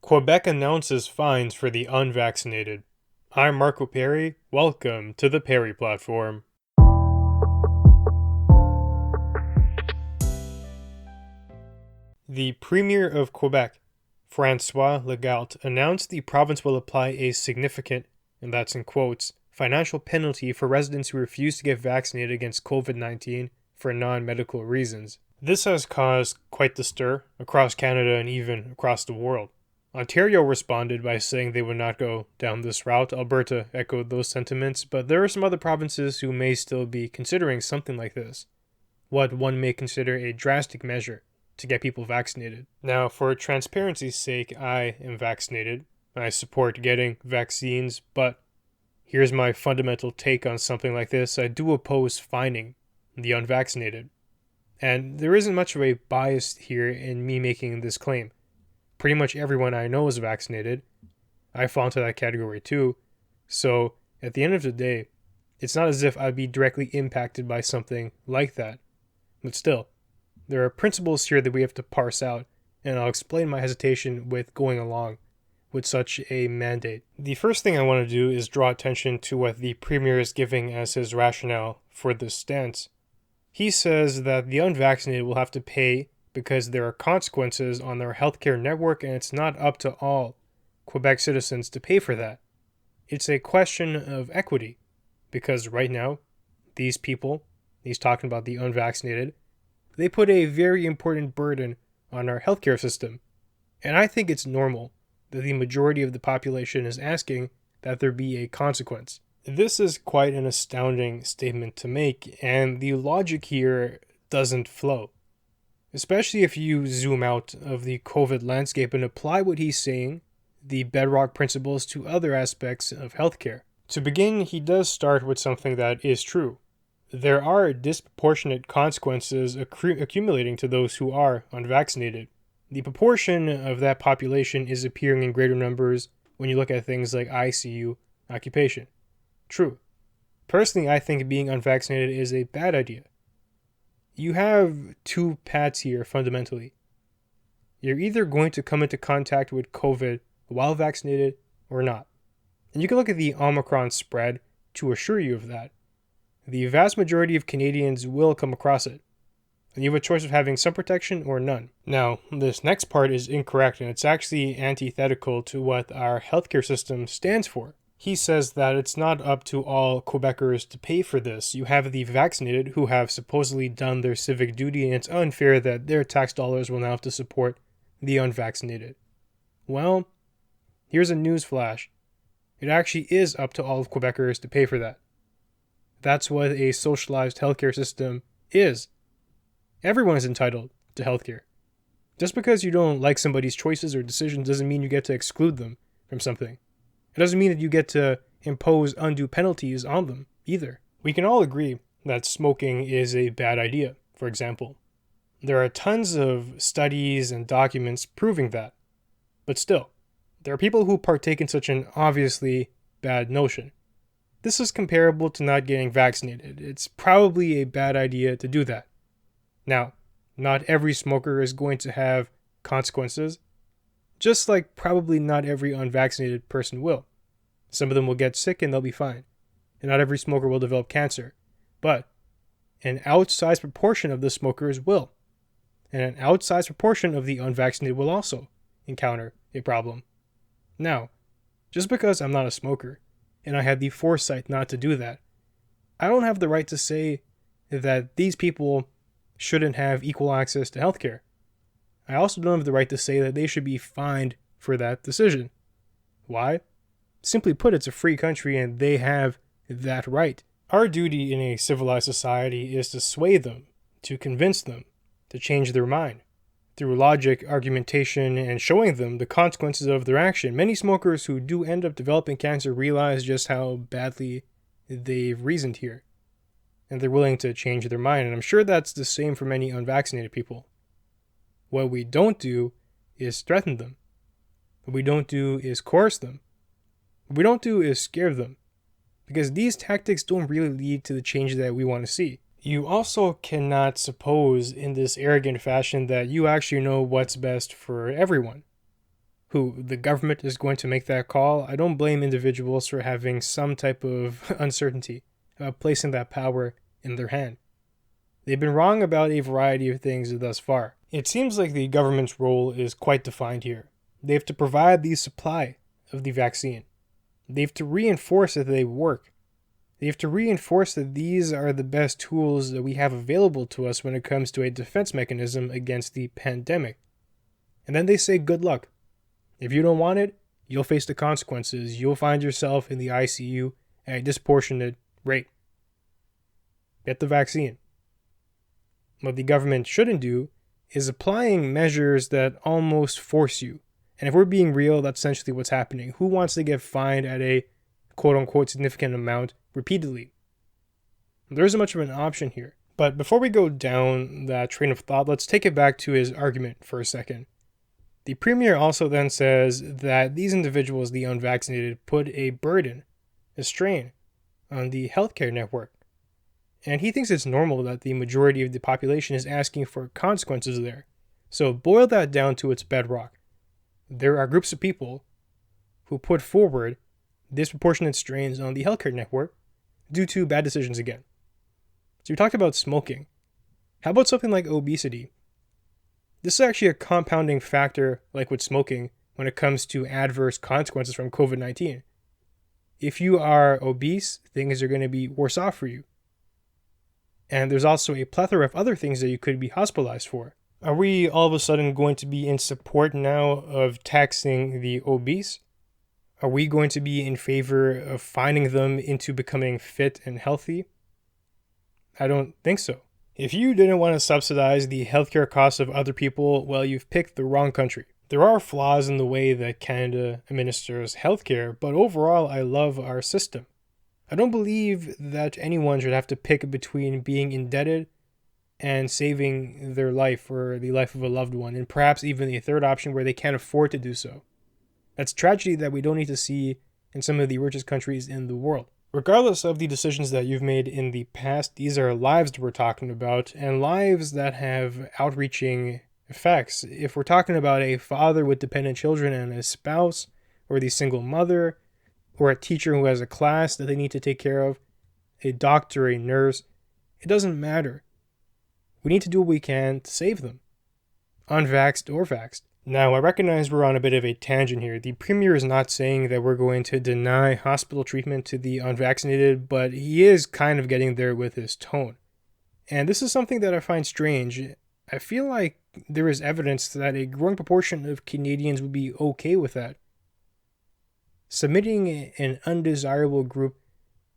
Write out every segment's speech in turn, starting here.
Quebec announces fines for the unvaccinated. I'm Marco Perry. Welcome to the Perry Platform. The Premier of Quebec, François Legault, announced the province will apply a significant, and that's in quotes, financial penalty for residents who refuse to get vaccinated against COVID-19 for non-medical reasons. This has caused quite the stir across Canada and even across the world. Ontario responded by saying they would not go down this route. Alberta echoed those sentiments, but there are some other provinces who may still be considering something like this, what one may consider a drastic measure to get people vaccinated. Now, for transparency's sake, I am vaccinated. I support getting vaccines, but here's my fundamental take on something like this. I do oppose fining the unvaccinated. And there isn't much of a bias here in me making this claim. Pretty much everyone I know is vaccinated. I fall into that category too. So at the end of the day, it's not as if I'd be directly impacted by something like that. But still, there are principles here that we have to parse out, and I'll explain my hesitation with going along with such a mandate. The first thing I want to do is draw attention to what the Premier is giving as his rationale for this stance. He says that the unvaccinated will have to pay because there are consequences on their healthcare network, and it's not up to all Quebec citizens to pay for that. It's a question of equity, because right now, these people, he's talking about the unvaccinated, they put a very important burden on our healthcare system. And I think it's normal that the majority of the population is asking that there be a consequence. This is quite an astounding statement to make, and the logic here doesn't flow. Especially if you zoom out of the COVID landscape and apply what he's saying, the bedrock principles, to other aspects of healthcare. To begin, he does start with something that is true. There are disproportionate consequences accumulating to those who are unvaccinated. The proportion of that population is appearing in greater numbers when you look at things like ICU occupation. True. Personally, I think being unvaccinated is a bad idea. You have two paths here fundamentally. You're either going to come into contact with COVID while vaccinated or not. And you can look at the Omicron spread to assure you of that. The vast majority of Canadians will come across it. And you have a choice of having some protection or none. Now, this next part is incorrect, and it's actually antithetical to what our healthcare system stands for. He says that it's not up to all Quebecers to pay for this. You have the vaccinated who have supposedly done their civic duty, and it's unfair that their tax dollars will now have to support the unvaccinated. Well, here's a newsflash. It actually is up to all of Quebecers to pay for that. That's what a socialized healthcare system is. Everyone is entitled to healthcare. Just because you don't like somebody's choices or decisions doesn't mean you get to exclude them from something. It doesn't mean that you get to impose undue penalties on them either. We can all agree that smoking is a bad idea, for example. There are tons of studies and documents proving that. But still, there are people who partake in such an obviously bad notion. This is comparable to not getting vaccinated. It's probably a bad idea to do that. Now, not every smoker is going to have consequences, just like probably not every unvaccinated person will. Some of them will get sick and they'll be fine. And not every smoker will develop cancer. But an outsized proportion of the smokers will. And an outsized proportion of the unvaccinated will also encounter a problem. Now, just because I'm not a smoker, and I had the foresight not to do that, I don't have the right to say that these people shouldn't have equal access to healthcare. I also don't have the right to say that they should be fined for that decision. Why? Simply put, it's a free country and they have that right. Our duty in a civilized society is to sway them, to convince them, to change their mind, through logic, argumentation, and showing them the consequences of their action. Many smokers who do end up developing cancer realize just how badly they've reasoned here, and they're willing to change their mind, and I'm sure that's the same for many unvaccinated people. What we don't do is threaten them. What we don't do is coerce them. What we don't do is scare them, because these tactics don't really lead to the change that we want to see. You also cannot suppose in this arrogant fashion that you actually know what's best for everyone. who the government is going to make that call, I don't blame individuals for having some type of uncertainty about placing that power in their hand. They've been wrong about a variety of things thus far. It seems like the government's role is quite defined here. They have to provide the supply of the vaccine. They have to reinforce that they work. They have to reinforce that these are the best tools that we have available to us when it comes to a defense mechanism against the pandemic. And then they say good luck. If you don't want it, you'll face the consequences. You'll find yourself in the ICU at a disproportionate rate. Get the vaccine. What the government shouldn't do is applying measures that almost force you. And if we're being real, that's essentially what's happening. Who wants to get fined at a quote-unquote significant amount repeatedly? There isn't much of an option here. But before we go down that train of thought, let's take it back to his argument for a second. The premier also then says that these individuals, the unvaccinated, put a burden, a strain, on the healthcare network. And he thinks it's normal that the majority of the population is asking for consequences there. So boil that down to its bedrock. There are groups of people who put forward disproportionate strains on the healthcare network due to bad decisions again. So we talked about smoking. How about something like obesity? This is actually a compounding factor, like with smoking, when it comes to adverse consequences from COVID-19. If you are obese, things are going to be worse off for you. And there's also a plethora of other things that you could be hospitalized for. Are we all of a sudden going to be in support now of taxing the obese? Are we going to be in favor of finding them into becoming fit and healthy? I don't think so. If you didn't want to subsidize the healthcare costs of other people, well, you've picked the wrong country. There are flaws in the way that Canada administers healthcare, but overall, I love our system. I don't believe that anyone should have to pick between being indebted and saving their life or the life of a loved one, and perhaps even a third option where they can't afford to do so. That's a tragedy that we don't need to see in some of the richest countries in the world. Regardless of the decisions that you've made in the past, these are lives that we're talking about, and lives that have outreaching effects. If we're talking about a father with dependent children and a spouse, or the single mother, or a teacher who has a class that they need to take care of, a doctor, a nurse, it doesn't matter. We need to do what we can to save them, unvaxxed or vaxxed. Now, I recognize we're on a bit of a tangent here. The premier is not saying that we're going to deny hospital treatment to the unvaccinated, but he is kind of getting there with his tone. And this is something that I find strange. I feel like there is evidence that a growing proportion of Canadians would be okay with that. Submitting an undesirable group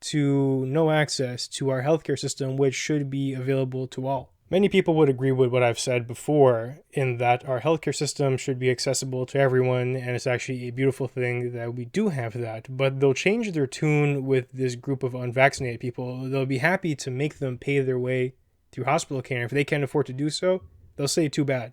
to no access to our healthcare system, which should be available to all. Many people would agree with what I've said before, in that our healthcare system should be accessible to everyone, and it's actually a beautiful thing that we do have that. But they'll change their tune with this group of unvaccinated people. They'll be happy to make them pay their way through hospital care. If they can't afford to do so, they'll say too bad.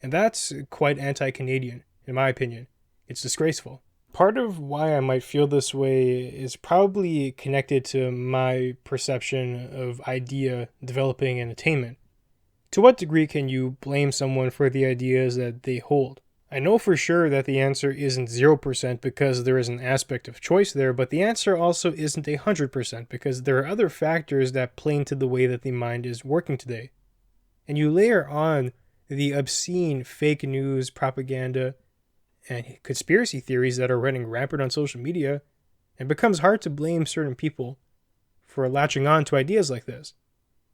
And that's quite anti-Canadian, in my opinion. It's disgraceful. Part of why I might feel this way is probably connected to my perception of idea developing and attainment. To what degree can you blame someone for the ideas that they hold? I know for sure that the answer isn't 0% because there is an aspect of choice there, but the answer also isn't 100% because there are other factors that play into the way that the mind is working today. And you layer on the obscene fake news, propaganda, and conspiracy theories that are running rampant on social media, it becomes hard to blame certain people for latching on to ideas like this.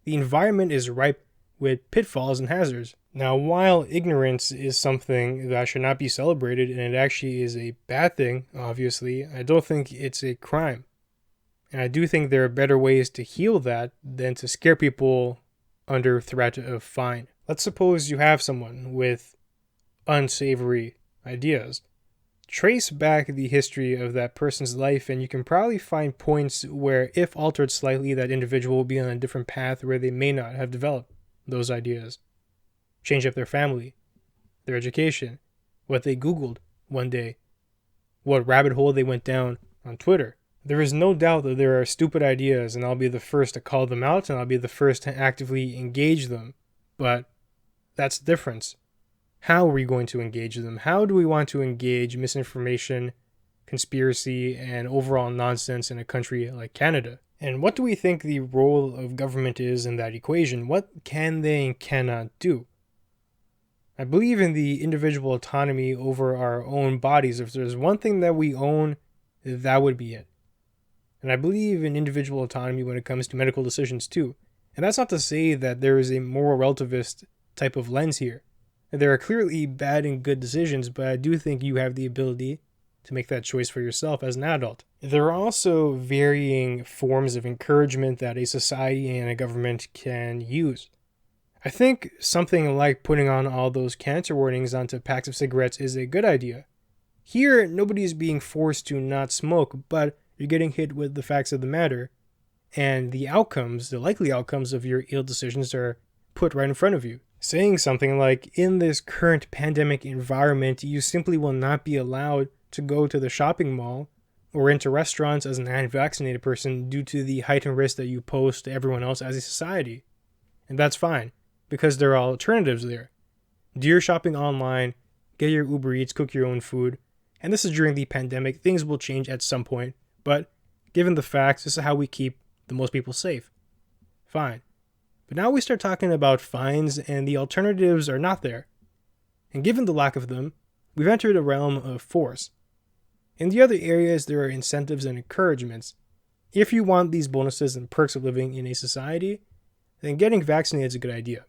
The environment is ripe with pitfalls and hazards. Now, while ignorance is something that should not be celebrated, and it actually is a bad thing, obviously, I don't think it's a crime. And I do think there are better ways to heal that than to scare people under threat of fine. Let's suppose you have someone with unsavory ideas. Trace back the history of that person's life, and you can probably find points where, if altered slightly, that individual will be on a different path where they may not have developed those ideas. Change up their family, their education, what they Googled one day, what rabbit hole they went down on Twitter. There is no doubt that there are stupid ideas, and I'll be the first to call them out, and I'll be the first to actively engage them. But that's the difference. How are we going to engage them? How do we want to engage misinformation, conspiracy, and overall nonsense in a country like Canada? And what do we think the role of government is in that equation? What can they and cannot do? I believe in the individual autonomy over our own bodies. If there's one thing that we own, that would be it. And I believe in individual autonomy when it comes to medical decisions too. And that's not to say that there is a moral relativist type of lens here. There are clearly bad and good decisions, but I do think you have the ability to make that choice for yourself as an adult. There are also varying forms of encouragement that a society and a government can use. I think something like putting on all those cancer warnings onto packs of cigarettes is a good idea. Here, nobody is being forced to not smoke, but you're getting hit with the facts of the matter, and the outcomes, the likely outcomes of your ill decisions are put right in front of you. Saying something like, in this current pandemic environment, you simply will not be allowed to go to the shopping mall or into restaurants as an unvaccinated person due to the heightened risk that you pose to everyone else as a society. And that's fine, because there are alternatives there. Do your shopping online, get your Uber Eats, cook your own food. And this is during the pandemic. Things will change at some point, but given the facts, this is how we keep the most people safe. Fine. But now we start talking about fines and the alternatives are not there. And given the lack of them, we've entered a realm of force. In the other areas, there are incentives and encouragements. If you want these bonuses and perks of living in a society, then getting vaccinated is a good idea.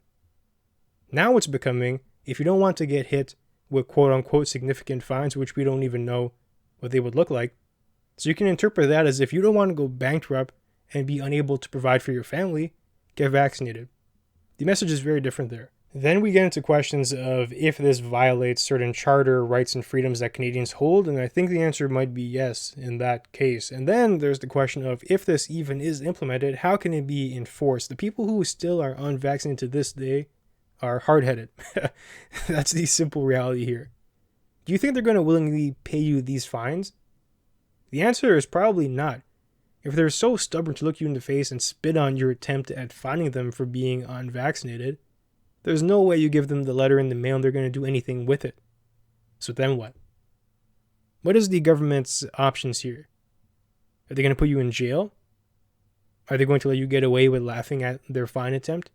Now it's becoming, if you don't want to get hit with quote-unquote significant fines, which we don't even know what they would look like, so you can interpret that as if you don't want to go bankrupt and be unable to provide for your family, get vaccinated. The message is very different there. Then we get into questions of if this violates certain charter rights and freedoms that Canadians hold, and I think the answer might be yes in that case. And then there's the question of if this even is implemented, how can it be enforced? The people who still are unvaccinated to this day are hard-headed. That's the simple reality here. Do you think they're going to willingly pay you these fines? The answer is probably not. If they're so stubborn to look you in the face and spit on your attempt at fining them for being unvaccinated, there's no way you give them the letter in the mail and they're going to do anything with it. So then what? What is the government's options here? Are they going to put you in jail? Are they going to let you get away with laughing at their fine attempt?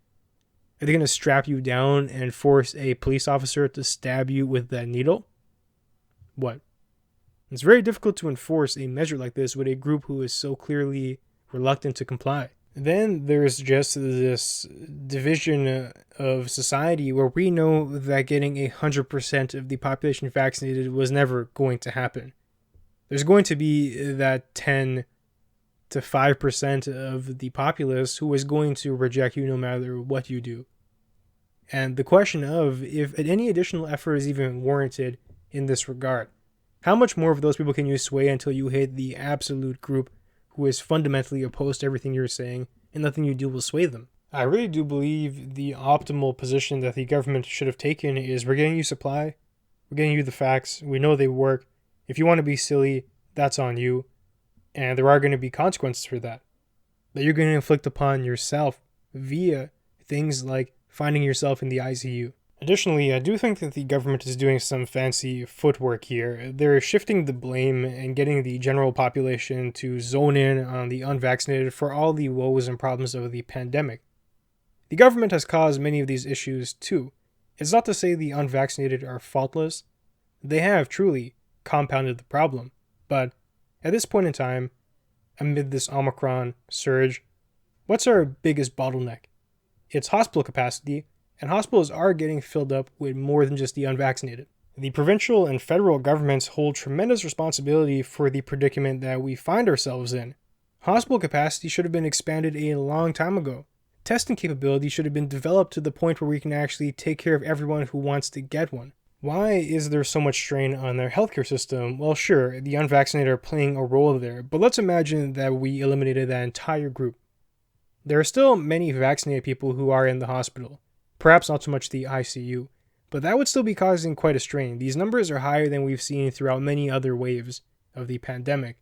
Are they going to strap you down and force a police officer to stab you with that needle? What? It's very difficult to enforce a measure like this with a group who is so clearly reluctant to comply. Then there's just this division of society where we know that getting 100% of the population vaccinated was never going to happen. There's going to be that 10 to 5% of the populace who is going to reject you no matter what you do. And the question of if any additional effort is even warranted in this regard. How much more of those people can you sway until you hit the absolute group who is fundamentally opposed to everything you're saying and nothing you do will sway them? I really do believe the optimal position that the government should have taken is we're getting you supply, we're getting you the facts, we know they work. If you want to be silly, that's on you. And there are going to be consequences for that you're going to inflict upon yourself via things like finding yourself in the ICU. Additionally, I do think that the government is doing some fancy footwork here. They're shifting the blame and getting the general population to zone in on the unvaccinated for all the woes and problems of the pandemic. The government has caused many of these issues too. It's not to say the unvaccinated are faultless. They have truly compounded the problem. But at this point in time, amid this Omicron surge, what's our biggest bottleneck? It's hospital capacity, and hospitals are getting filled up with more than just the unvaccinated. The provincial and federal governments hold tremendous responsibility for the predicament that we find ourselves in. Hospital capacity should have been expanded a long time ago. Testing capability should have been developed to the point where we can actually take care of everyone who wants to get one. Why is there so much strain on their healthcare system? Well, sure, the unvaccinated are playing a role there, but let's imagine that we eliminated that entire group. There are still many vaccinated people who are in the hospital. Perhaps not so much the ICU, but that would still be causing quite a strain. These numbers are higher than we've seen throughout many other waves of the pandemic.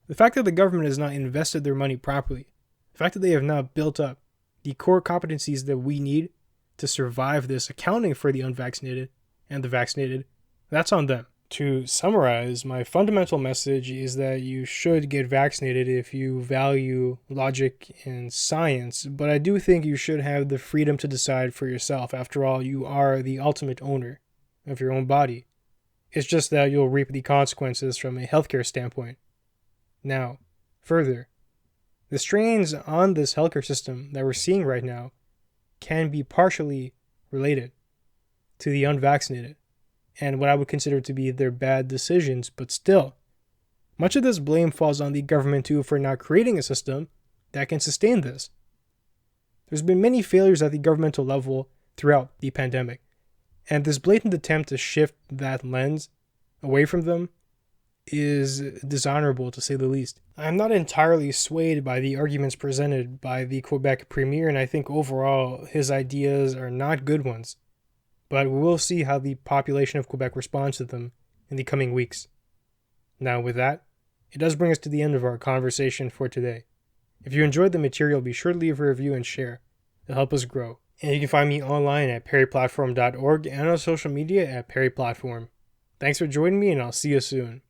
The fact that the government has not invested their money properly, the fact that they have not built up the core competencies that we need to survive this, accounting for the unvaccinated, and the vaccinated, that's on them. To summarize, my fundamental message is that you should get vaccinated if you value logic and science, but I do think you should have the freedom to decide for yourself. After all, you are the ultimate owner of your own body. It's just that you'll reap the consequences from a healthcare standpoint. Now, further, the strains on this healthcare system that we're seeing right now can be partially related to the unvaccinated and what I would consider to be their bad decisions, but still, much of this blame falls on the government too for not creating a system that can sustain this. There's been many failures at the governmental level throughout the pandemic, and this blatant attempt to shift that lens away from them is dishonorable, to say the least. I'm not entirely swayed by the arguments presented by the Quebec Premier, and I think overall his ideas are not good ones. But we will see how the population of Quebec responds to them in the coming weeks. Now with that, it does bring us to the end of our conversation for today. If you enjoyed the material, be sure to leave a review and share to help us grow. And you can find me online at perryplatform.org and on social media at perryplatform. Thanks for joining me, and I'll see you soon.